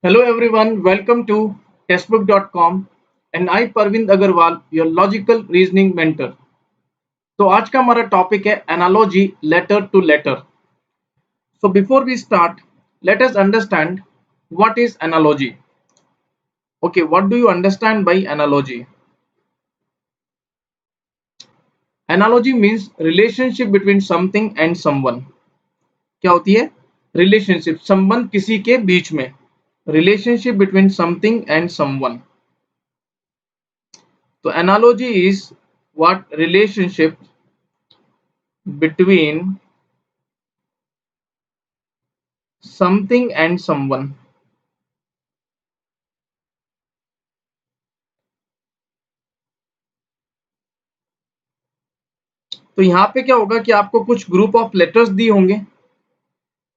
Hello everyone, welcome to testbook.com and I Parvind Agarwal, your logical reasoning mentor. तो आज का हमारा topic है analogy letter to letter. So before we start, let us understand what is analogy. Okay, what do you understand by analogy? Analogy means relationship between something and someone. क्या होती है? Relationship, संबंध किसी के बीच में. Relationship between something and someone. So analogy is what relationship between something and someone. तो यहाँ पे क्या होगा कि आपको कुछ ग्रुप ऑफ लेटर्स दिए होंगे,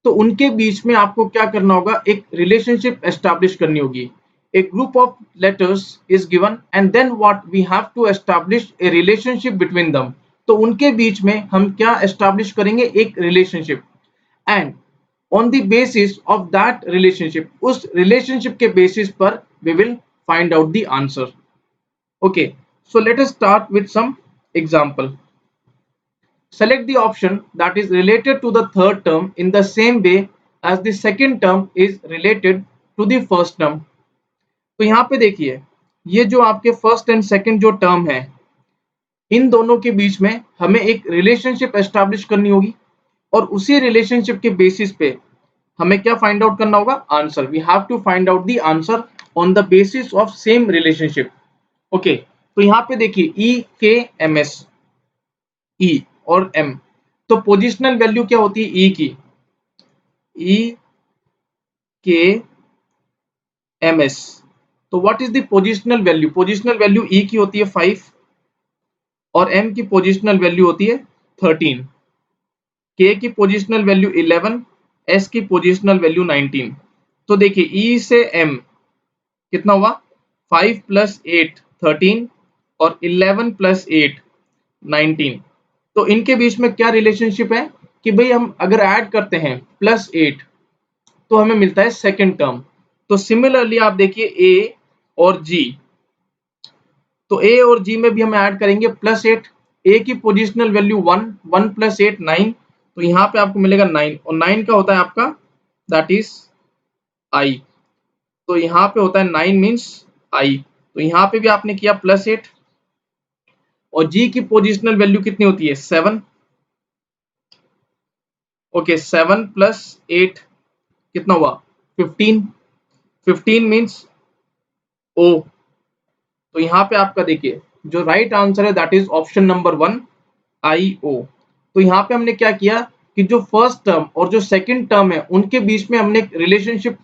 तो उनके बीच में आपको क्या करना होगा, एक रिलेशनशिप एस्टैब्लिश करनी होगी. A group of letters is given and then what we have to establish a relationship between them. तो उनके बीच में हम क्या एस्टैब्लिश करेंगे, एक relationship. And on the basis of that relationship, उस रिलेशनशिप के बेसिस पर we will find out the answer. Okay, so let us start with some example. Select the option that is related to the third term in the same way as the second term is related to the first term. तो यहाँ पे देखिए, ये जो आपके first and second जो term है, इन दोनों के बीच में हमें एक रिलेशनशिप एस्टैब्लिश करनी होगी और उसी रिलेशनशिप के बेसिस पे हमें क्या फाइंड आउट करना होगा, answer. We have to find out the answer on the basis of same relationship. Okay, तो यहाँ पे देखिए ई के एम एस, ई और एम. तो पोजिशनल वैल्यू क्या होती है ई की, ई के एम एस. तो what is the positional value, positional value E की होती है 5 और एम की पोजिशनल वैल्यू होती है 13. के की पोजिशनल वैल्यू 11, एस की पोजिशनल वैल्यू 19. तो देखिए ई से एम कितना हुआ, 5 प्लस 8 13 और 11 प्लस 8 19. तो इनके बीच में क्या रिलेशनशिप है कि भाई हम अगर ऐड करते हैं प्लस 8 तो हमें मिलता है सेकंड टर्म. तो सिमिलरली आप देखिए ए और जी, तो ए और जी में भी हम ऐड करेंगे प्लस 8. ए की पोजिशनल वैल्यू 1, 1 प्लस 8 9, तो यहाँ पे आपको मिलेगा 9 और 9 का होता है आपका दैट इज आई. तो यहाँ पे होता है 9 मीन्स आई. तो यहाँ पे भी आपने किया प्लस 8 और जी की पोजिशनल वैल्यू कितनी होती है 7. ओके, 7 प्लस 8 कितना हुआ 15. 15 मीन्स ओ. तो यहाँ पे आपका देखिए जो राइट आंसर है that is option number 1 I ओ. तो यहाँ पे हमने क्या किया कि जो फर्स्ट टर्म और जो सेकंड टर्म है उनके बीच में हमने रिलेशनशिप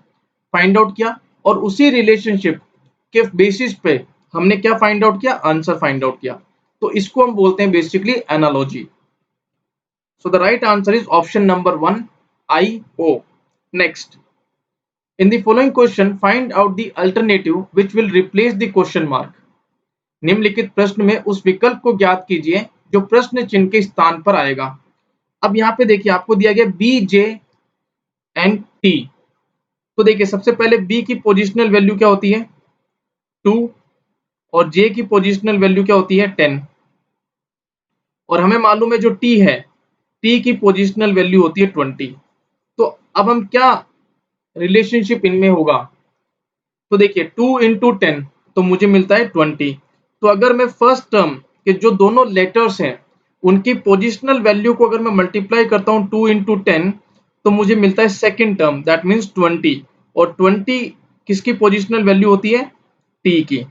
फाइंड आउट किया और उसी रिलेशनशिप के बेसिस पे हमने क्या फाइंड आउट किया, आंसर फाइंड आउट किया. तो इसको हम बोलते हैं basically analogy. So the right answer is option number 1 I O. Next, in the following question find out the alternative which will replace the question mark. निम्नलिखित प्रश्न में उस विकल्प को ज्ञात कीजिए जो प्रश्न चिन्ह के स्थान पर आएगा. अब यहाँ पे देखिए आपको दिया गया बी जे एंड टी. तो देखिए सबसे पहले बी की पोजिशनल वैल्यू क्या होती है 2 और जे की पोजिशनल वैल्यू क्या होती है 10 और हमें मालूम है जो टी है, टी की पोजिशनल वैल्यू होती है 20. तो अब हम क्या रिलेशनशिप इनमें होगा, तो देखिए 2 इंटू 10 तो मुझे मिलता है 20. तो अगर मैं फर्स्ट टर्म के जो दोनों लेटर्स हैं उनकी पोजिशनल वैल्यू को अगर मैं मल्टीप्लाई करता हूँ 2 इंटू 10 तो मुझे मिलता है सेकेंड टर्म दैट मीन्स 20 और 20 किसकी पोजिशनल वैल्यू होती है, टी की.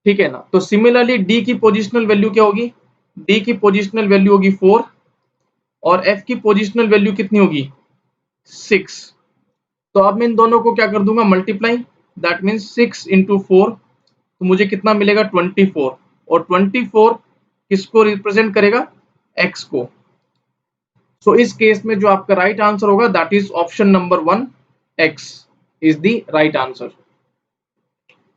ठीक है ना. तो सिमिलरली डी की पोजिशनल वैल्यू क्या होगी, डी की पोजिशनल वैल्यू होगी 4 और एफ की पोजिशनल वैल्यू कितनी होगी 6. तो अब मैं इन दोनों को क्या कर दूंगा मल्टीप्लाई, दैट मीन्स 6 इंटू 4 तो मुझे कितना मिलेगा 24 और 24 किसको रिप्रेजेंट करेगा, x को. सो इस केस में जो आपका राइट आंसर होगा that is option number 1 x is the right answer.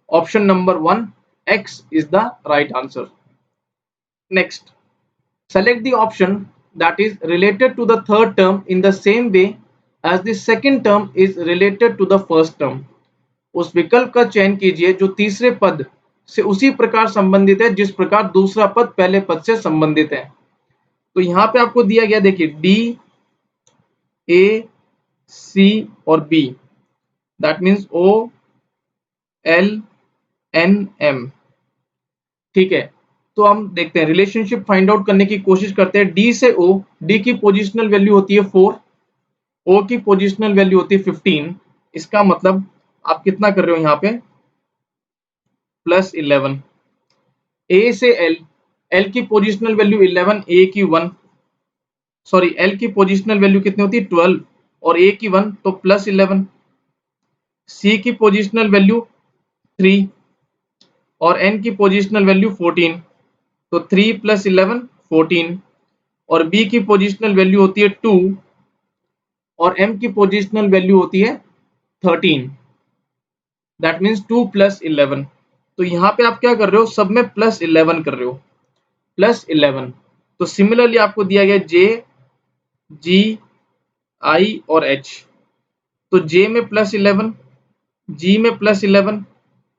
Option number 1 x is the right answer. Next, select the option that is related to the third term in the same way as the second term is related to the first term. उस विकल्प का चयन कीजिए जो तीसरे पद से उसी प्रकार संबंधित है जिस प्रकार दूसरा पद पहले पद से संबंधित है। तो यहाँ पे आपको दिया गया, देखिए डी, ए, सी और B, that means O, L, N, M. ठीक है, तो हम देखते हैं रिलेशनशिप फाइंड आउट करने की कोशिश करते हैं। डी से ओ, डी की पोजिशनल वैल्यू होती है 4, ओ की पोजिशनल वैल्यू होती है 15। इसका मतलब आप कितना कर रहे हो यहाँ पे, +11। ए से एल, एल की पोजिशनल वैल्यू 11, ए की 1, सॉरी एल की पोजिशनल वैल्यू कितनी होती है 12 और ए की 1, तो +11। सी की पोजिशनल वैल्यू 3 और एन की पोजिशनल वैल्यू 14, तो 3 + 11 14। और बी की पोजिशनल वैल्यू होती है 2 और एम की पोजिशनल वैल्यू होती है 13, दैट मीन्स 2 + 11। तो यहाँ पे आप क्या कर रहे हो, सब में +11 कर रहे हो, +11। तो सिमिलरली आपको दिया गया जे, जी, आई और एच। तो जे में +11, जी में +11,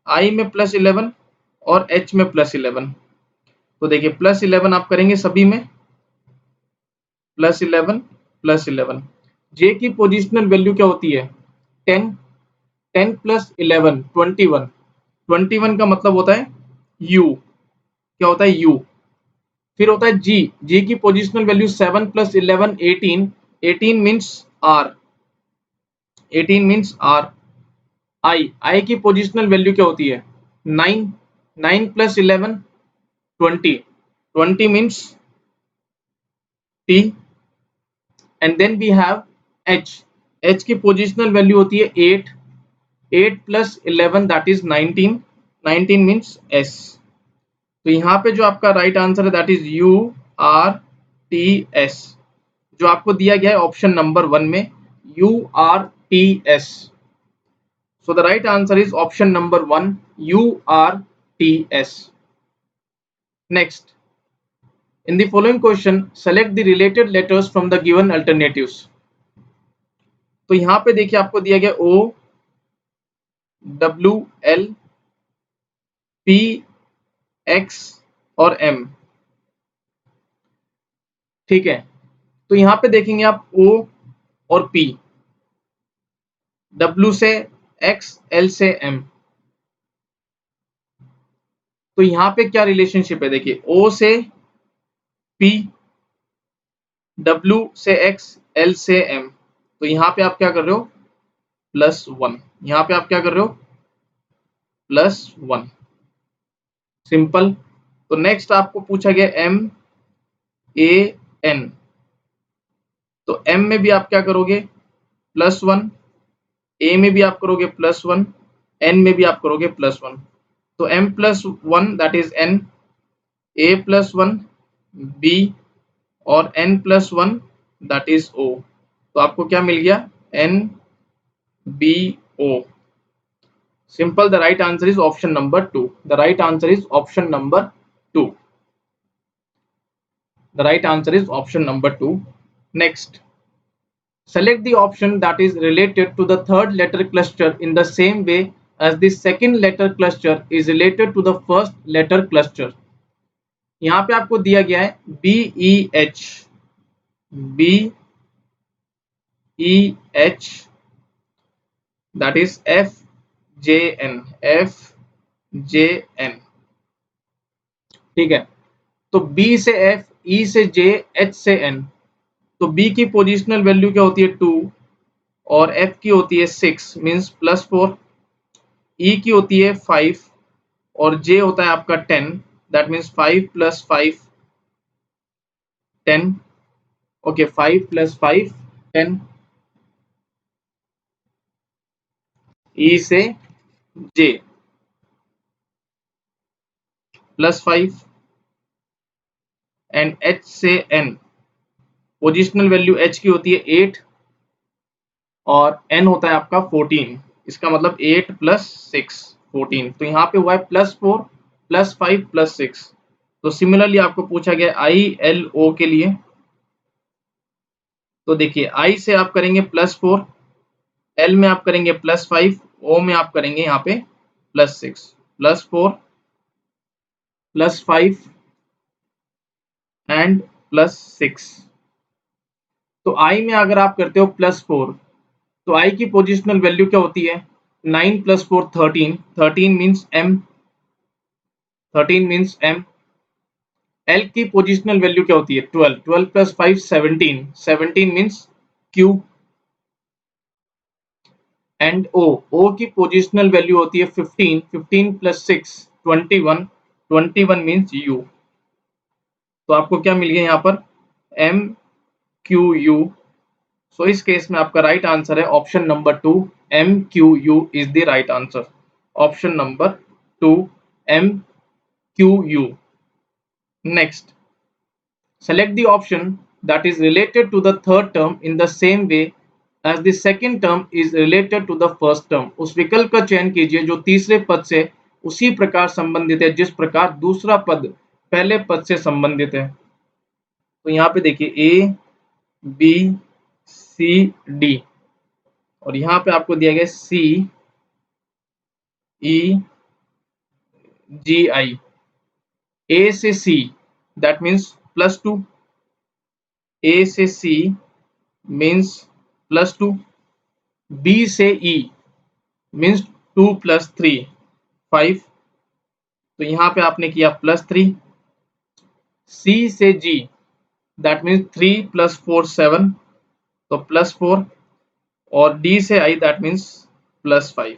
आई में +11 और एच में +11। तो देखिए +11 आप करेंगे सभी में, +11 +11। जे की पोजिशनल वैल्यू क्या होती है 10, 10 + 11 21, 21 का मतलब होता है यू, क्या होता है यू। फिर होता है जी, जी की positional value 7 + 11 18, 18 means R, 18 means R. I, I की पोजिशनल वैल्यू क्या होती है 9, 9 + 11 20, 20 means T. And then we have H, H की पोजिशनल वैल्यू होती है 8, 8 + 11 दैट इज 19, 19 मीन्स एस। तो यहाँ पे जो आपका राइट आंसर है that is you R T S, जो आपको दिया गया है ऑप्शन नंबर 1 में, you R T S. So the right answer is option number 1, you R T S. Next, in the following question select the related letters from the given alternatives। तो यहाँ पे देखिए आपको दिया गया ओ, डब्ल्यू, एल, पी, एक्स और M. ठीक है, तो यहाँ पे देखेंगे आप ओ और पी, डब्ल्यू से एक्स, एल से एम। तो यहाँ पे क्या रिलेशनशिप है, देखिए ओ से पी, डब्ल्यू से एक्स, एल से एम। तो यहाँ पे आप क्या कर रहे हो +1, यहाँ पे आप क्या कर रहे हो +1, सिंपल। तो नेक्स्ट आपको पूछा गया एम, ए, एन। तो एम में भी आप क्या करोगे +1, ए में भी आप करोगे +1, एन में भी आप करोगे +1। तो m + 1 that is n, a + 1 b और n + 1 दैट इज o। तो आपको क्या मिल गया n b o, simple. The right answer is option number 2, the right answer is option number 2, the right answer is option number 2। Next, select the option that is related to the third letter cluster in the same way as the second letter cluster is related to the first letter cluster। यहाँ पे आपको दिया गया है B E H, B E H that is F J N, F J N. ठीक है, तो B से एफ, ई से जे, एच से एन। तो बी की पोजिशनल वैल्यू क्या होती है 2 और एफ की होती है 6 मीन्स +4, ई की होती है 5 और जे होता है आपका 10, दैट मीन्स 5 + 5 10, ओके 5 + 5 10। ई से जे +5 एंड एच से एन। पोजिशनल वैल्यू एच की होती है 8 और एन होता है आपका 14, इसका मतलब 8 + 6 14। तो यहाँ पे हुआ है +4 +5 +6। तो सिमिलरली आपको पूछा गया आई एल ओ के लिए, तो देखिए I से आप करेंगे +4, L में आप करेंगे +5, O में आप करेंगे यहाँ पे +6, +4 +5 एंड +6। तो I में अगर आप करते हो +4 तो I की पोजिशनल वैल्यू क्या होती है? 9 + 4 13, 13 means M, 13 means M। L की पोजिशनल वैल्यू क्या होती है? 12, 12 + 5 17, 17 मीन्स Q। एंड O की पोजिशनल वैल्यू होती है 15, 15 + 6 21, 21 मीन्स U। तो आपको क्या मिल गया यहाँ पर? M Q U। सो इस केस में आपका राइट आंसर है option number 2, M Q U is the right answer. Option number 2, M Q U। Next, select the option that is related to the third term in the same way as the second term is related to the first term। उस विकल्प का चयन कीजिए जो तीसरे पद से उसी प्रकार संबंधित है जिस प्रकार दूसरा पद पहले पद से संबंधित है। तो यहाँ पे देखिए A B C D और यहाँ पे आपको दिया गया C E G I। A से C दैट मीन्स +2, A से C मीन्स +2, B से E मीन्स 2 + 3 5। तो यहाँ पे आपने किया +3। C से G दैट मीन्स 3 + 4 7, तो +4 और D से I दैट मीन्स +5।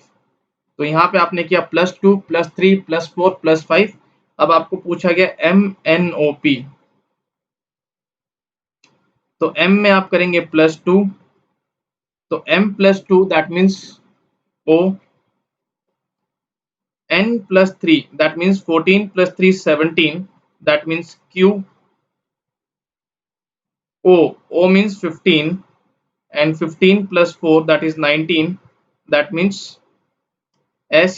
तो यहाँ पे आपने किया +2 +3 +4 +5। अब आपको पूछा गया MNOP। तो M में आप करेंगे +2, तो M + 2 that means O। N + 3 that means 14 + 3 17, that means Q। O means 15 and 15 + 4 that is 19, that means S।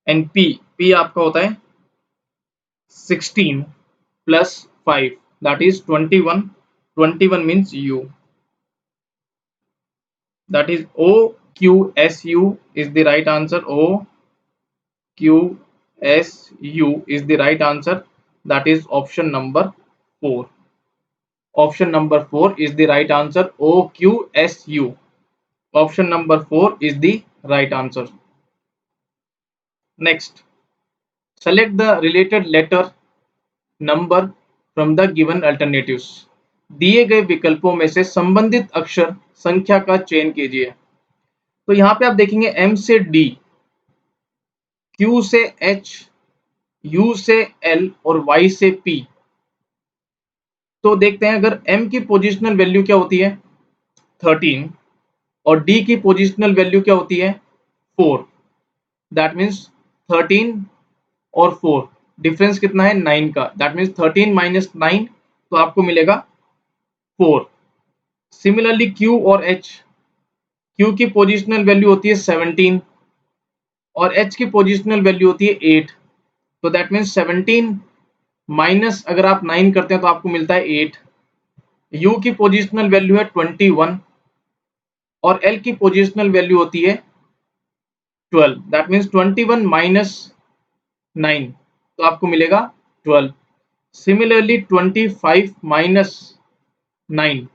and P आपका होता है 16 + 5 that is 21, 21 means U, that is OQSU is the right answer। OQSU is the right answer, that is option number 4। Option number 4 is the right answer, OQSU। Option number 4 is the right answer। Next, select the related letter number from the given alternatives। दिए गए विकल्पों में से संबंधित अक्षर संख्या का चयन कीजिए। तो यहाँ पे आप देखेंगे M से D, Q से H, U से L और Y से P। तो देखते हैं अगर M की पोजिशनल वैल्यू क्या होती है 13 और D की पोजिशनल वैल्यू क्या होती है 4, दैट मीन्स 13 और 4 डिफरेंस कितना है 9 का, दैट मीन्स 13 - 9 तो आपको मिलेगा 4। सिमिलरली Q और H, Q की पोजिशनल वैल्यू होती है 17 और H की पोजिशनल वैल्यू होती है 8, तो दैट मीन्स 17 माइनस अगर आप 9 करते हैं तो आपको मिलता है 8। U की पोजिशनल वैल्यू है 21 और L की पोजिशनल वैल्यू होती है 12, दैट मीन्स 21 - 9 तो आपको मिलेगा 12। सिमिलरली 25 - 9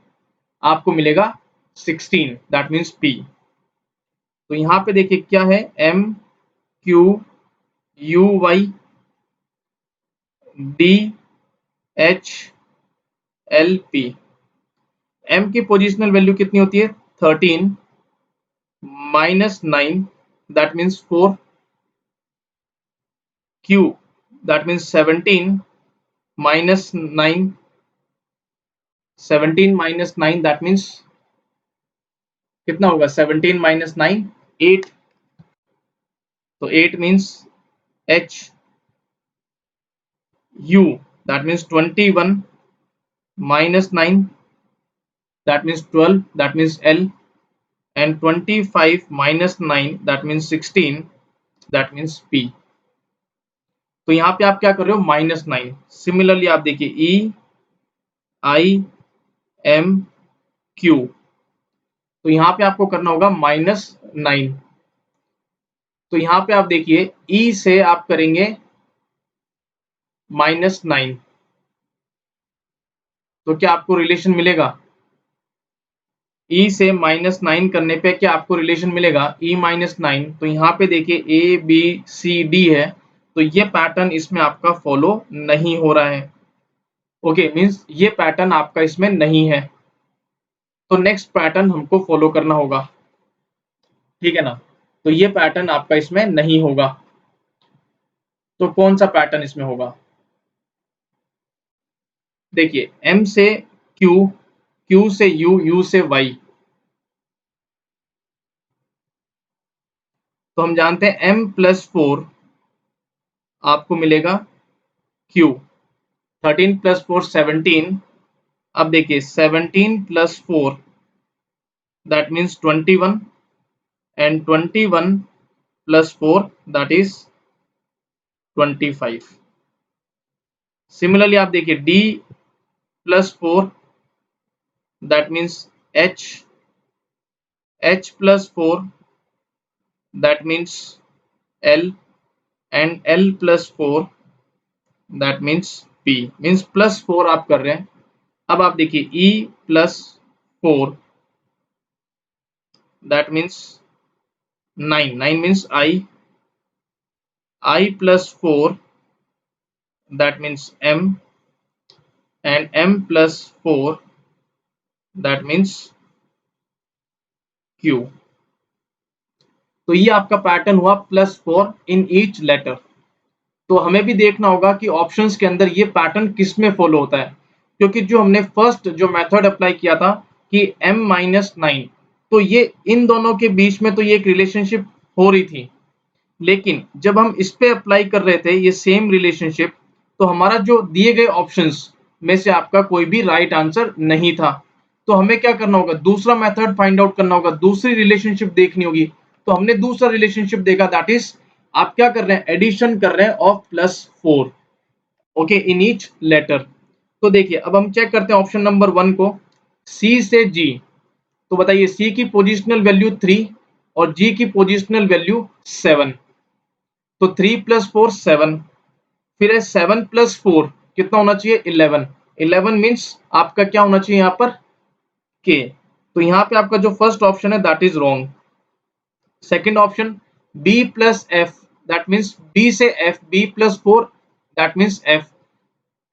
आपको मिलेगा 16, दैट मीन्स P। तो यहाँ पे देखिए क्या है M Q U Y D H L P। M की पोजिशनल वैल्यू कितनी होती है 13 - 9 that means 4। Q that means 17 - 9, 17 - 9 that means कितना होगा 17 - 9 8, तो 8 means H। U that means 21 - 9 that means 12, that means L, and 25 - 9 that means 16, that means P। तो यहाँ पे आप क्या कर रहे हो -9। सिमिलरली आप देखिए E I M Q। तो यहाँ पे आपको करना होगा -9। तो यहाँ पे आप देखिए E से आप करेंगे -9, तो क्या आपको रिलेशन मिलेगा? E से -9 करने पे क्या आपको रिलेशन मिलेगा? E-9। तो यहाँ पे देखिए A, B, C, D है, तो ये पैटर्न इसमें आपका फॉलो नहीं हो रहा है। ओके, मीन्स ये पैटर्न आपका इसमें नहीं है, तो नेक्स्ट पैटर्न हमको फॉलो करना होगा, ठीक है ना? तो ये पैटर्न आपका इसमें नहीं होगा, तो कौन सा पैटर्न इसमें होगा? देखिए M से Q, Q से U, U से Y। तो हम जानते हैं M+4 आपको मिलेगा Q। 13 + 4 17। अब देखिए 17 + 4 that means 21 and 21 + 4 that is 25। Similarly आप देखिए D + 4 that means H, H + 4 that means L, and L + 4 that means P, means +4 आप कर रहे हैं। अब आप देखिए E + 4 that means 9, 9 means I + 4 that means M, and M + 4 that means Q। तो ये आपका पैटर्न हुआ +4 इन ईच लेटर। तो हमें भी देखना होगा कि ऑप्शंस के अंदर ये पैटर्न किस में फॉलो होता है, क्योंकि जो हमने फर्स्ट जो मेथड अप्लाई किया था कि M-9, तो ये इन दोनों के बीच में तो ये एक रिलेशनशिप हो रही थी, लेकिन जब हम इस पे अप्लाई कर रहे थे ये सेम रिलेशनशिप, तो हमारा जो दिए गए ऑप्शंस में से आपका कोई भी राइट आंसर नहीं था। तो हमें क्या करना होगा? दूसरा मेथड फाइंड आउट करना होगा, दूसरी रिलेशनशिप देखनी होगी। तो हमने दूसरा रिलेशनशिप देखा, दैट इज आप क्या कर रहे हैं? एडिशन कर रहे हैं of +4, okay, in each letter. तो देखिए अब हम चेक करते हैं ऑप्शन नंबर 1 को, C से G। तो बताइए C की पोजिशनल वैल्यू 3 और G की पोजिशनल वैल्यू 7। तो 3 + 4 7, फिर है 7 + 4 कितना होना चाहिए? 11। 11 मीन्स आपका क्या होना चाहिए यहाँ पर? K। तो यहाँ पे आपका जो फर्स्ट ऑप्शन है that is wrong. Second option B + F, that means B से F, B + 4 that means F,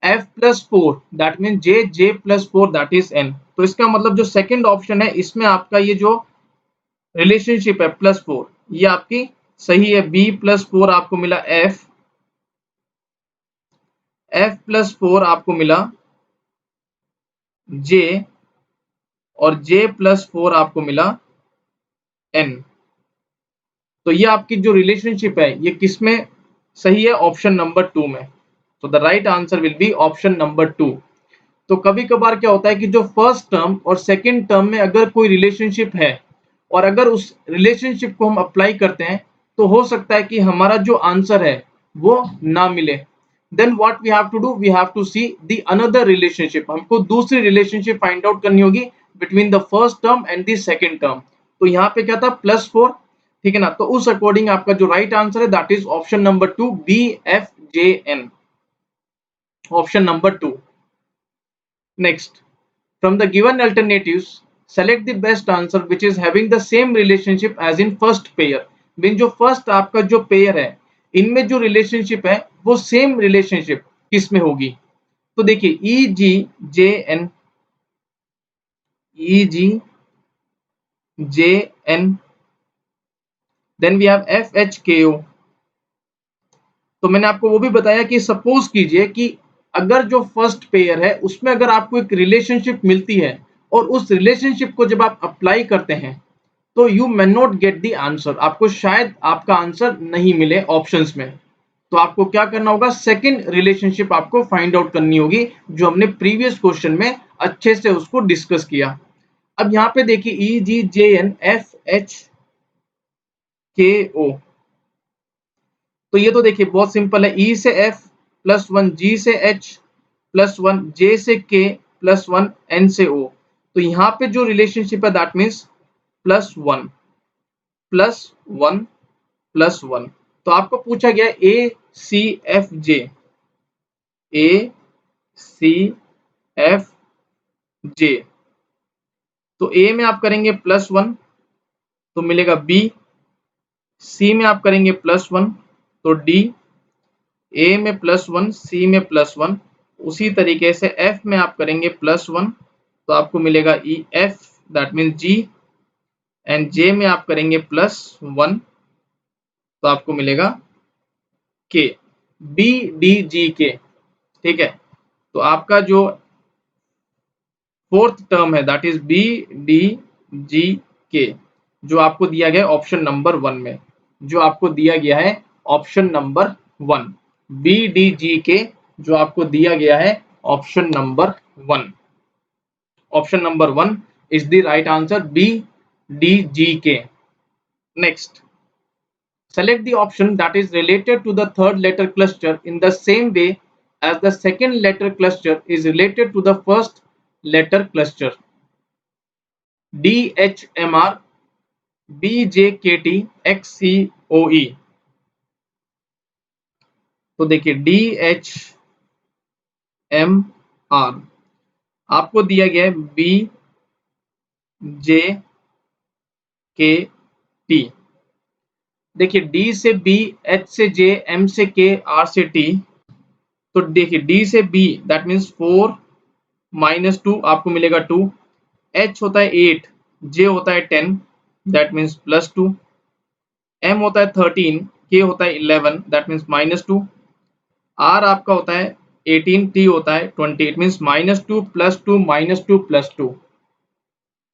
F + 4 that means J, J + 4 that is N। तो इसका मतलब जो सेकंड ऑप्शन है इसमें आपका ये जो रिलेशनशिप है +4, ये आपकी सही है। B + 4 आपको मिला F, F + 4 आपको मिला J, और J + 4 आपको मिला N। तो ये आपकी जो रिलेशनशिप है ये किसमें सही है? ऑप्शन नंबर 2 में। तो the right answer will be option number 2। तो कभी कभार क्या होता है कि जो फर्स्ट टर्म और सेकंड टर्म में अगर कोई रिलेशनशिप है और अगर उस रिलेशनशिप को हम अप्लाई करते हैं, तो हो सकता है कि हमारा जो आंसर है वो ना मिले। Then what we have to do? We have to see the another relationship. हमको दूसरी रिलेशनशिप फाइंड आउट करनी होगी between the first term and the second term. तो यहाँ पे क्या था? +4, ठीक है ना? तो उस अकॉर्डिंग आपका जो राइट आंसर है that is option number 2, BFJN, option number 2। Next, from the given alternatives select the best answer which is having the same relationship as in first pair। Mean जो फर्स्ट आपका जो pair है इनमें जो relationship है वो same relationship किस में होगी? तो देखिए EGJN, EGJN, then we have FHKO। तो मैंने आपको वो भी बताया कि सपोज कीजिए कि अगर जो फर्स्ट पेयर है उसमें अगर आपको एक रिलेशनशिप मिलती है और उस रिलेशनशिप को जब आप अप्लाई करते हैं तो you may not get the answer, आपको शायद आपका आंसर नहीं मिले ऑप्शंस में। तो आपको क्या करना होगा? सेकंड रिलेशनशिप आपको फाइंड आउट करनी होगी, जो हमने प्रीवियस क्वेश्चन में अच्छे से उसको डिस्कस किया। अब यहाँ पे देखिए EGJN FHKO, तो ये तो देखिए बहुत सिंपल है। E से F +1, G से H +1, J से K +1, N से O। तो यहाँ पे जो रिलेशनशिप है दैट मीन्स +1 +1 +1। तो आपको पूछा गया ACFJ, ACFJ। तो A में आप करेंगे +1 तो मिलेगा B, C में आप करेंगे +1 तो D, A में +1 C में +1, उसी तरीके से F में आप करेंगे +1 तो आपको मिलेगा EF that means G, and J में आप करेंगे +1 तो आपको मिलेगा K, BDGK। ठीक है, तो आपका जो फोर्थ टर्म है दैट इज BDGK, जो आपको दिया गया ऑप्शन नंबर 1 में, जो आपको दिया गया है ऑप्शन नंबर 1, BDGK जो आपको दिया गया है option number 1। Option number 1 is the right answer, BDGK। Next, select the option that is related to the third letter cluster in the same way as the second letter cluster is related to the first letter cluster. DHMR, BJKT, XCOE। तो देखिए DHMR आपको दिया गया है BJKT। देखिए D से B, H से J, M से K, R से T। तो देखिए D से B दैट मीन्स 4 -2 आपको मिलेगा 2, H होता है 8, J होता है 10 दैट मीन्स +2, M होता है 13, K होता है 11 दैट मीन्स -2, R आपका होता है 18, T होता है 20 इट मीन्स -2 +2 -2 +2।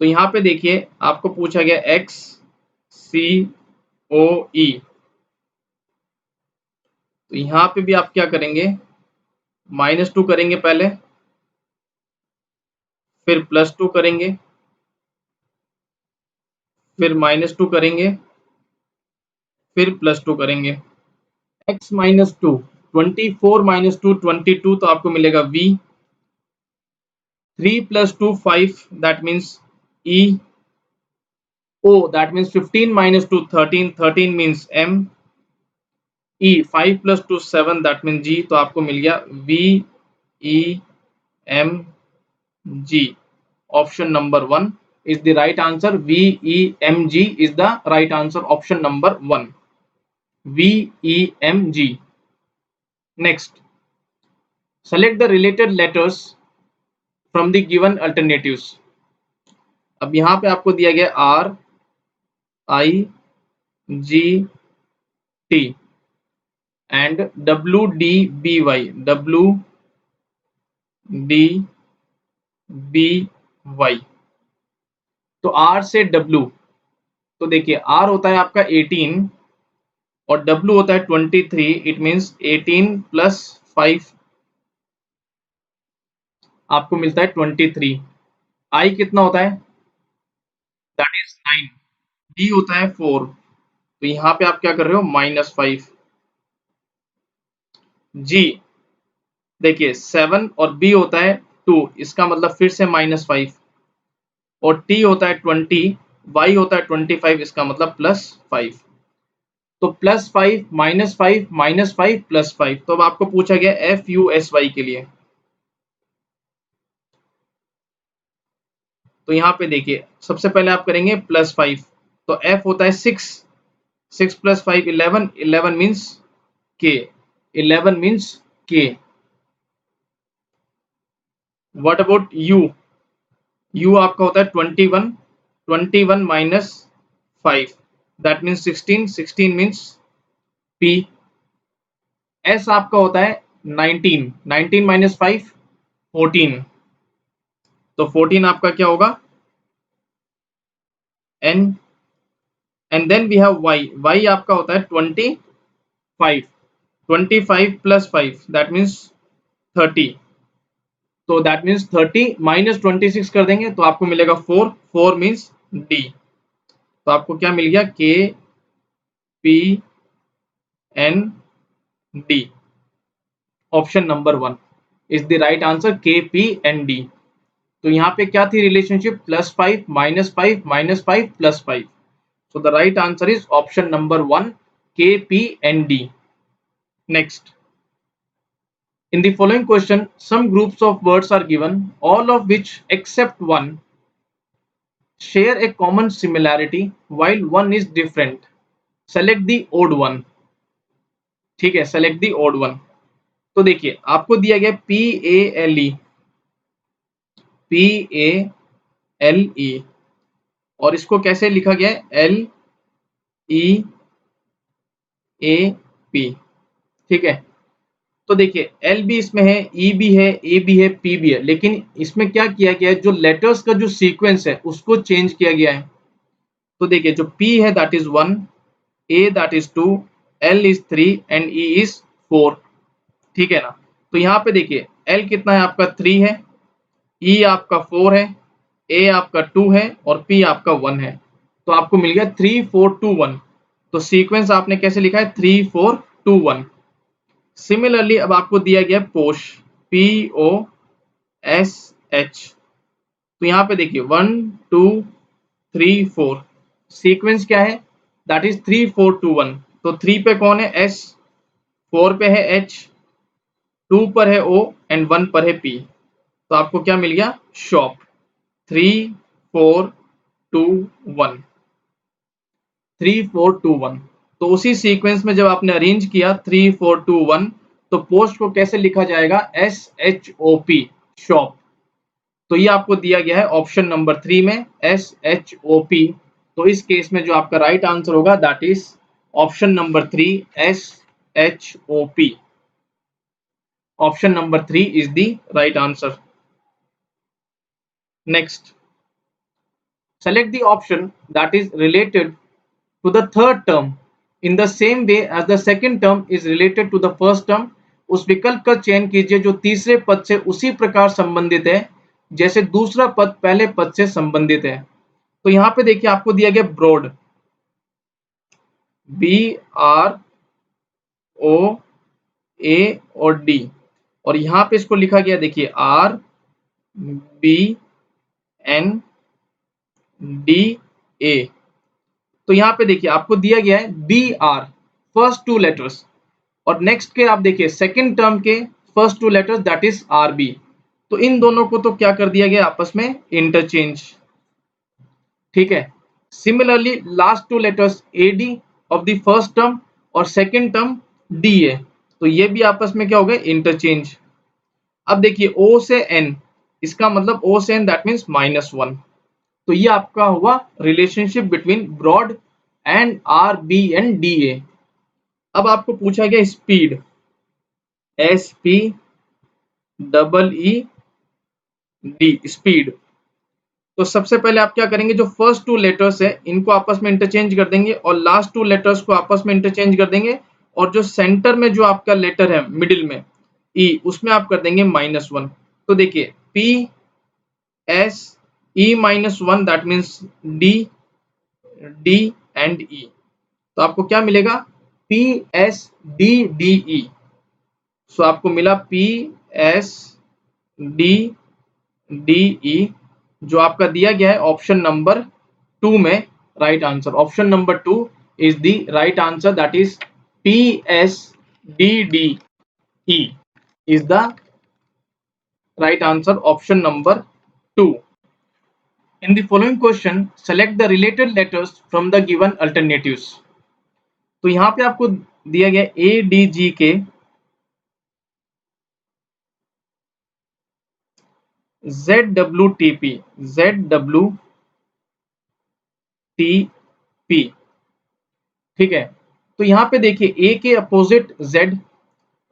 तो यहाँ पे देखिए आपको पूछा गया XCOE, तो यहाँ पे भी आप क्या करेंगे -2 करेंगे पहले, फिर +2 करेंगे, फिर -2 करेंगे, फिर +2 करेंगे। x -2 24 -2 22 तो आपको मिलेगा V, 3 + 2 5 that means E, O that means 15 -2 13 13 means M, E 5 + 2 7 that means G, तो आपको मिल गया VEMG। Option number 1 is the right answer, VEMG is the right answer, option number 1, VEMG। Next, select the related letters from the given alternatives। अब यहाँ पे आपको दिया गया RIGT and WDBY, WDBY। तो R से W, तो देखिए R होता है आपका 18 और W होता है 23, इट मीन्स 18 + 5 आपको मिलता है 23। I कितना होता है दैट इज 9, D होता है 4, तो यहाँ पे आप क्या कर रहे हो -5। G देखिए 7 और B होता है 2, इसका मतलब फिर से -5, और T होता है 20, Y होता है 25, इसका मतलब +5। तो +5 -5 -5 +5, तो अब आपको पूछा गया FUSY के लिए। तो यहाँ पे देखिए सबसे पहले आप करेंगे +5, तो F होता है 6, 6 + 5 11, 11 means K, 11 means K। What about U, U आपका होता है 21, 21 -5 that means 16, 16 means P। S आपका होता है 19, 19 - 5 14, तो 14 आपका क्या होगा N, and then we have Y, Y आपका होता है 25, 25 + 5 दैट मीन्स 30, तो दैट मीन्स 30 -26 कर देंगे तो आपको मिलेगा 4, 4 मीन्स D। तो आपको क्या मिल गया KPND, option number 1 is the right answer, KPND। तो यहाँ पे क्या थी relationship, +5 -5 -5 +5. So the right answer is option number 1, K, P and D. Next, in the following question, some groups of words are given, all of which except one share a common similarity while one is different. Select the odd one. ठीक है, select the odd one. तो देखिए आपको दिया गया PALE, PALE और इसको कैसे लिखा गया है, LEAP. ठीक है, तो देखिए एल भी इसमें है, ई भी है, ए भी है, पी भी है, लेकिन इसमें क्या किया गया है, जो लेटर्स का जो सीक्वेंस है उसको चेंज किया गया है. तो देखिए जो पी है that is 1, A that is 2, L is 3 and E is 4. ठीक है ना. तो यहाँ पे देखिए एल कितना है आपका 3 है, ई आपका 4 है, ए आपका 2 है और पी आपका 1 है. तो आपको मिल गया 3 4 2 1. तो सीक्वेंस आपने कैसे लिखा है, 3 4 2 1. सिमिलरली अब आपको दिया गया पोश, POSH. तो यहाँ पे देखिए 1 2 3 4. सीक्वेंस क्या है, दैट इज 3 4 2 1. तो 3 पे कौन है, S, 4 पे है H, 2 पर है O एंड 1 पर है P. तो आपको क्या मिल गया, शॉप. 3 4 2 1, 3 4 2 1. तो उसी सीक्वेंस में जब आपने अरेंज किया 3 4 2 1, तो पोस्ट को कैसे लिखा जाएगा, SHOP, शॉप. तो ये आपको दिया गया है ऑप्शन नंबर 3 में, SHOP. तो इस केस में जो आपका राइट आंसर होगा that is option number 3, SHOP. Option number 3 is the right answer. Next, select the option that is related to the third term in the same way as the second term is related to the first term. उस विकल्प का चयन कीजिए जो तीसरे पद से उसी प्रकार संबंधित है जैसे दूसरा पद पहले पद से संबंधित है. तो यहाँ पे देखिए आपको दिया गया ब्रॉड, BROA और D, और यहाँ पे इसको लिखा गया देखिए RBNDA. तो यहाँ पे देखिए आपको दिया गया है BR, फर्स्ट टू लेटर्स, और नेक्स्ट के आप देखिए सेकंड टर्म के first two letters that is RB. तो इन दोनों को तो क्या कर दिया गया आपस में, इंटरचेंज. ठीक है. Similarly last two letters AD of the first term और सेकंड टर्म DA, तो ये भी आपस में क्या हो गए, इंटरचेंज. अब देखिए O से N, इसका मतलब O से N दैट मीन्स -1. तो ये आपका हुआ relationship between broad and RB and DA. अब आपको पूछा गया स्पीड, SPEED, स्पीड. तो सबसे पहले आप क्या करेंगे, जो फर्स्ट टू लेटर्स है इनको आपस में इंटरचेंज कर देंगे और लास्ट टू लेटर्स को आपस में इंटरचेंज कर देंगे, और जो सेंटर में जो आपका लेटर है मिडिल में E, उसमें आप कर देंगे -1. तो देखिए PSE-1 that means D and E. तो आपको क्या मिलेगा, PSDDE. सो आपको मिला PSDDE, जो आपका दिया गया है ऑप्शन नंबर 2 में right answer. Option number 2 is the right answer, that is PSDDE is the right answer, option number 2. In the following question, select the related letters from the given alternatives. तो यहाँ पे आपको दिया गया ADGK, ZWTP, ठीक है. तो यहाँ पे देखिए A के अपोजिट Z,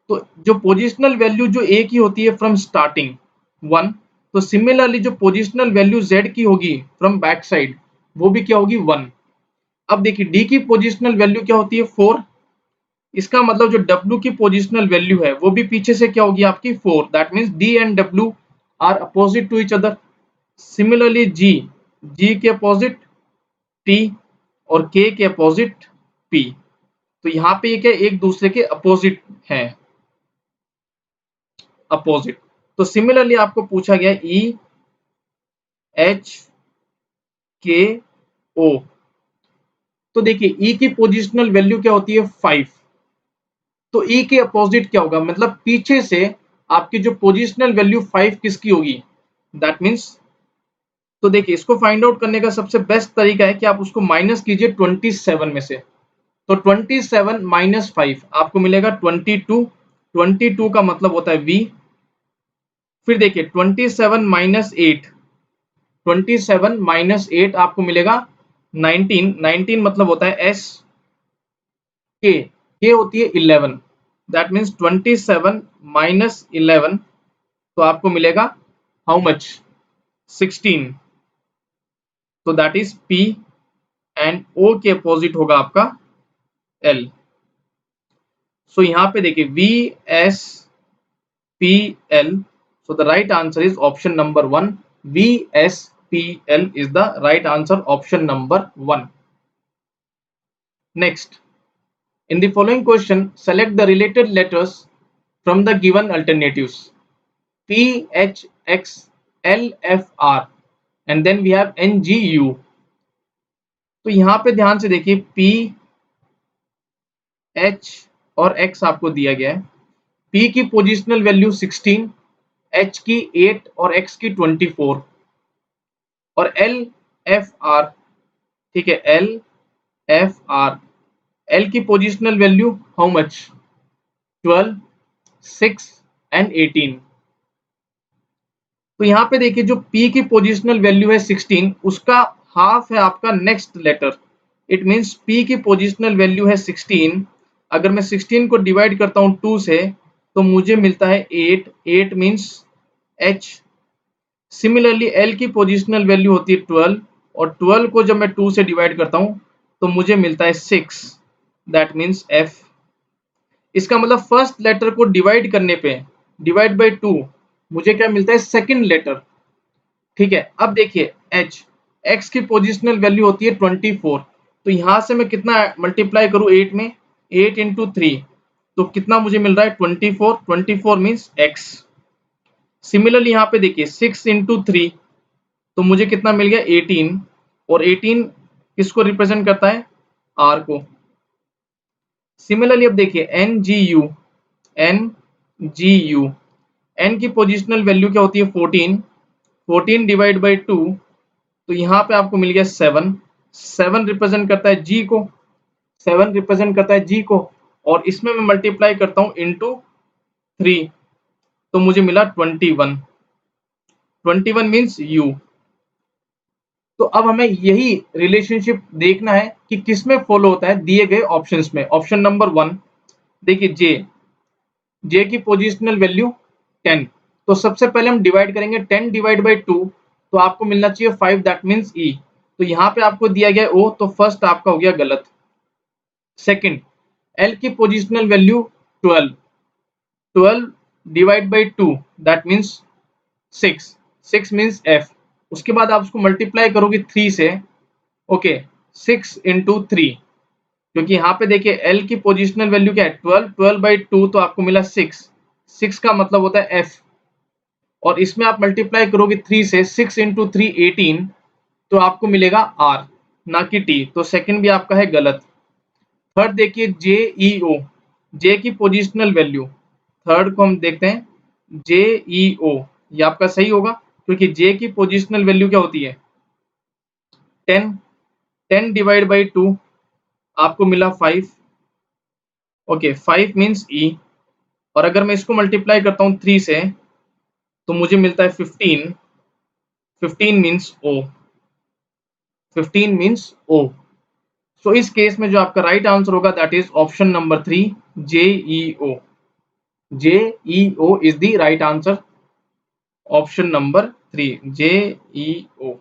तो जो पोजिशनल वैल्यू जो A की होती है फ्रॉम स्टार्टिंग 1, तो सिमिलरली जो पोजिशनल वैल्यू Z की होगी फ्रॉम बैक साइड वो भी क्या होगी, 1. अब देखिए D की पोजिशनल वैल्यू क्या होती है, 4. इसका मतलब जो W की पोजिशनल वैल्यू है वो भी पीछे से क्या होगी आपकी, 4. That means D and W are opposite to each other. Similarly G के अपोजिट T और K के अपोजिट P. तो यहाँ पे ये क्या एक दूसरे के अपोजिट हैं, अपोजिट. तो सिमिलरली आपको पूछा गया E एच के ओ। तो देखिए ई की पोजिशनल वैल्यू क्या होती है 5, तो ई के अपोजिट क्या होगा, मतलब पीछे से आपकी जो पोजिशनल वैल्यू 5 किसकी होगी, दैट मीन्स, तो देखिए इसको फाइंड आउट करने का सबसे बेस्ट तरीका है कि आप उसको माइनस कीजिए 27 में से। तो 27 माइनस 5 आपको मिलेगा 22, 22 का मतलब होता है V। फिर देखिए 27 माइनस 8, 27 माइनस 8 आपको मिलेगा 19, 19 मतलब होता है S। के होती है 11, दैट मीन्स 27 माइनस 11, तो आपको मिलेगा हाउ मच, 16। तो that is P and O के अपोजिट होगा आपका L। सो यहाँ पे देखिए VSPL, so the right answer is option number 1, VSPL is the right answer, option number 1. Next, in the following question select the related letters from the given alternatives P H X L F R and then we have N G U। तो यहाँ पे ध्यान से देखिए P H और X आपको दिया गया है। P की पोजिशनल वैल्यू 16, H की 8 और X की 24 और L F R, ठीक है, L F R, L की positional value how much, 12, 6 and 18। तो यहाँ पे देखिए जो P की पोजिशनल वैल्यू है 16, उसका हाफ है आपका next letter. It means P की पोजिशनल वैल्यू है 16, अगर मैं 16 को डिवाइड करता हूँ 2 से तो मुझे मिलता है 8, 8 मीन्स H। सिमिलरली L की पोजिशनल वैल्यू होती है 12 और 12 को जब मैं 2 से डिवाइड करता हूँ तो मुझे मिलता है 6, दैट मीन्स F। इसका मतलब फर्स्ट लेटर को डिवाइड करने पे डिवाइड बाय 2 मुझे क्या मिलता है, सेकंड लेटर। ठीक है, अब देखिए H, X की पोजिशनल वैल्यू होती है 24, तो यहाँ से मैं कितना मल्टीप्लाई करूँ 8 में, 8 इंटू 3, तो कितना मुझे मिल रहा है 24, 24 मीन्स X। सिमिलरली यहाँ पे देखिए 6 इंटू 3, तो मुझे कितना मिल गया 18, और 18 किसको रिप्रेजेंट करता है, R को। सिमिलरली अब देखिए NGU, NGU, N की पोजिशनल वैल्यू क्या होती है 14, 14 डिवाइड बाई 2, तो यहाँ पे आपको मिल गया 7, 7 रिप्रेजेंट करता है G को, 7 रिप्रेजेंट करता है G को, और इसमें मैं मल्टीप्लाई करता हूँ इंटू 3, तो मुझे मिला 21, 21 मीन्स U। तो अब हमें यही रिलेशनशिप देखना है कि किसमें फॉलो होता है दिए गए ऑप्शंस में। ऑप्शन नंबर 1 देखिए जे की पोजिशनल वैल्यू 10, तो सबसे पहले हम डिवाइड करेंगे 10 डिवाइड बाई 2, तो आपको मिलना चाहिए 5, दैट मीन्स ई। तो यहाँ पे आपको दिया गया ओ, तो फर्स्ट आपका हो गया गलत। सेकंड, एल की positional value 12, 12 divide by 2 that means 6, 6 means F. उसके बाद आप उसको मल्टीप्लाई करोगे 3 से, ओके, 6 इंटू 3, क्योंकि यहाँ पे देखिए L की पोजिशनल वैल्यू क्या है 12, 12 बाई 2, तो आपको मिला 6, 6 का मतलब होता है F, और इसमें आप मल्टीप्लाई करोगे 3 से, 6 इंटू 3 18, तो आपको मिलेगा R ना कि T, तो सेकंड भी आपका है गलत। थर्ड देखिए JEO, J की पोजिशनल वैल्यू, थर्ड को हम देखते हैं JEO, ये आपका सही होगा क्योंकि J की पोजिशनल वैल्यू क्या होती है 10, 10 डिवाइड बाई 2 आपको मिला 5, ओके, 5 मीन्स E, और अगर मैं इसको मल्टीप्लाई करता हूँ 3 से तो मुझे मिलता है 15, 15 मीन्स O, 15 मीन्स O। सो इस केस में जो आपका राइट आंसर होगा that is option number 3, JEO। JEO is the right answer, option number 3, JEO,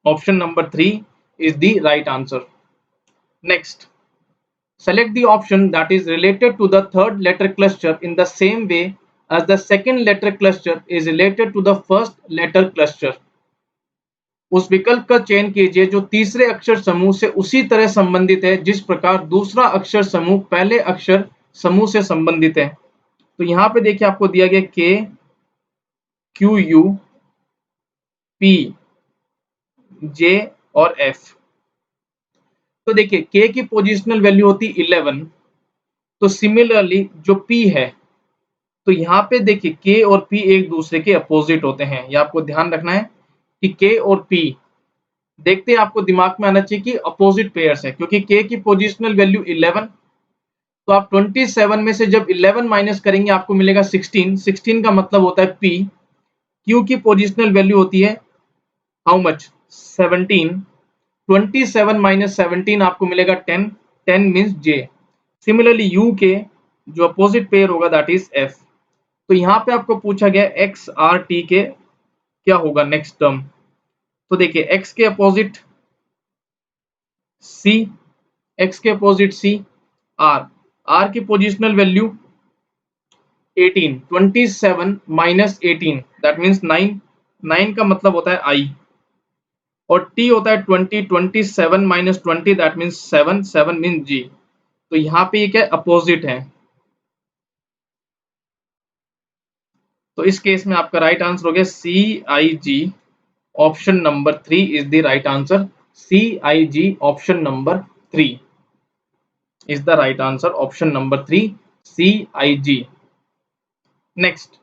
option number 3 is the right answer. Next, select the option that is related to the third letter cluster in the same way as the second letter cluster is related to the first letter cluster. उस विकल्प का चयन कीजिए जो तीसरे अक्षर समूह से उसी तरह संबंधित है जिस प्रकार दूसरा अक्षर समूह पहले अक्षर समूह से संबंधित है। तो यहाँ पे देखिए आपको दिया गया K Q U P, J और F। तो देखिए K की पोजिशनल वैल्यू होती 11, तो सिमिलरली जो P है, तो यहाँ पे देखिए K और P एक दूसरे के अपोजिट होते हैं, ये आपको ध्यान रखना है कि K और P देखते हैं, आपको दिमाग में आना चाहिए कि अपोजिट पेयर्स है, क्योंकि K की पोजिशनल वैल्यू 11, तो आप 27 में से जब 11 माइनस करेंगे आपको मिलेगा 16। 16 का मतलब होता है P। Q की पोजिशनल वैल्यू होती है हाउ मच, 17। 27 माइनस 17 आपको मिलेगा 10। 10 मीन्स J। सिमिलरली U के जो अपोजिट पेयर होगा दैट इज F। तो यहाँ पे आपको पूछा गया X R T के क्या होगा नेक्स्ट टर्म। तो देखिए X के अपोजिट C, X के अपोजिट C, R, R की positional value 18। 27 minus 18 that means 9। 9 का मतलब होता है I, और T होता है 20। 27 minus 20 that means 7। 7 means G। तो यहाँ पे ये क्या अपोजिट है, तो इस केस में आपका राइट आंसर हो गया CIG। Option number 3 is the right answer. CIG option number 3 is the right answer. Option number 3, CIG. Next,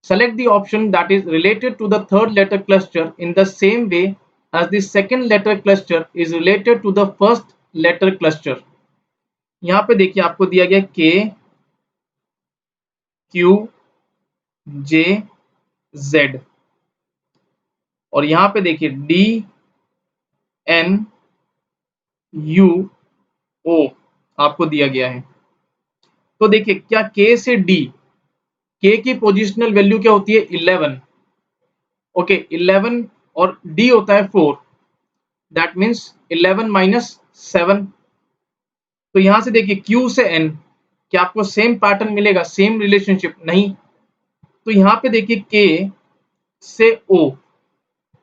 select the option that is related to the third letter cluster in the same way as the second letter cluster is related to the first letter cluster. यहाँ पे देखिए आपको दिया गया K, Q, J, Z, और यहाँ पे देखिए D, N, U, O आपको दिया गया है। तो देखिए क्या K से D, K की पोजिशनल वैल्यू क्या होती है 11, ओके 11, और D होता है 4, दैट मीन्स 11 माइनस 7। तो यहाँ से देखिए Q से N, क्या आपको सेम पैटर्न मिलेगा, सेम रिलेशनशिप? नहीं। तो यहाँ पे देखिए K से O,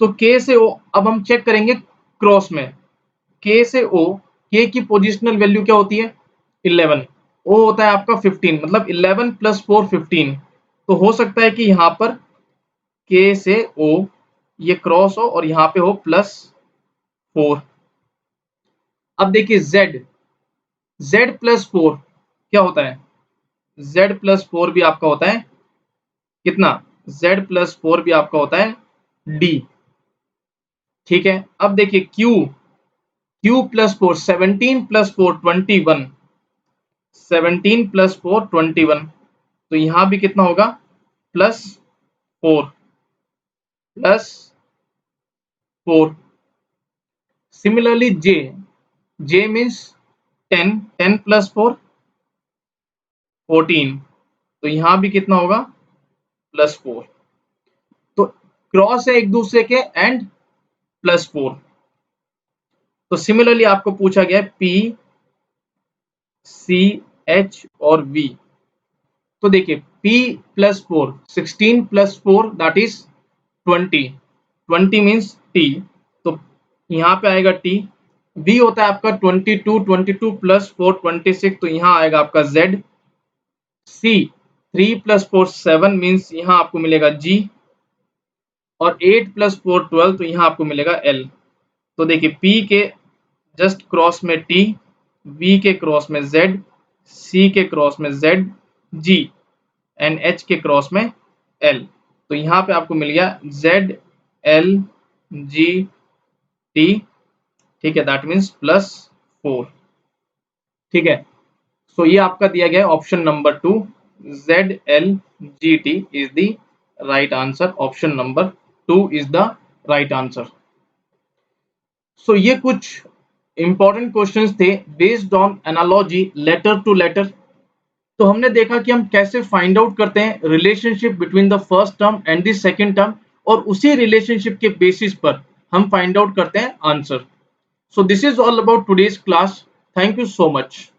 तो K से O अब हम चेक करेंगे क्रॉस में। K से O, K की पोजिशनल वैल्यू क्या होती है 11, O होता है आपका 15, मतलब 11 प्लस 4 15। तो हो सकता है कि यहाँ पर K से O ये क्रॉस हो और यहाँ पे हो +4। अब देखिए Z प्लस 4 क्या होता है, Z प्लस 4 भी आपका होता है कितना, Z प्लस 4 भी आपका होता है D। ठीक है, अब देखिए Q प्लस 4, 17 प्लस 4 21, 17 प्लस 4 21, तो यहाँ भी कितना होगा +4 plus 4। Similarly J means 10, 10 plus 4 14, तो यहाँ भी कितना होगा +4। तो क्रॉस है एक दूसरे के एंड +4। तो सिमिलरली आपको पूछा गया है P, C, H और V। तो देखिए P plus 4, 16 plus 4 that is 20, 20 means T, तो यहाँ पे आएगा T। V होता है आपका 22, 22 प्लस 4 26, तो यहाँ आएगा आपका Z। C 3 प्लस 4 7 मीन्स यहाँ आपको मिलेगा G, और 8 प्लस 4 12, तो यहाँ आपको मिलेगा L। तो देखिए P के जस्ट क्रॉस में T, V के क्रॉस में Z, C के क्रॉस में Z, G एंड H के क्रॉस में L। तो यहाँ पे आपको मिल गया Z L G T, ठीक है, दैट मीन्स +4। ठीक है, सो ये आपका दिया गया है option number 2, Z L G T is the right answer. Option number 2 is the right answer. So ये कुछ इंपॉर्टेंट क्वेश्चंस थे based on analogy letter to letter. तो हमने देखा कि हम कैसे फाइंड आउट करते हैं relationship between the first term and the second term, और उसी रिलेशनशिप के बेसिस पर हम फाइंड आउट करते हैं answer. So this is all about today's class. Thank you so much.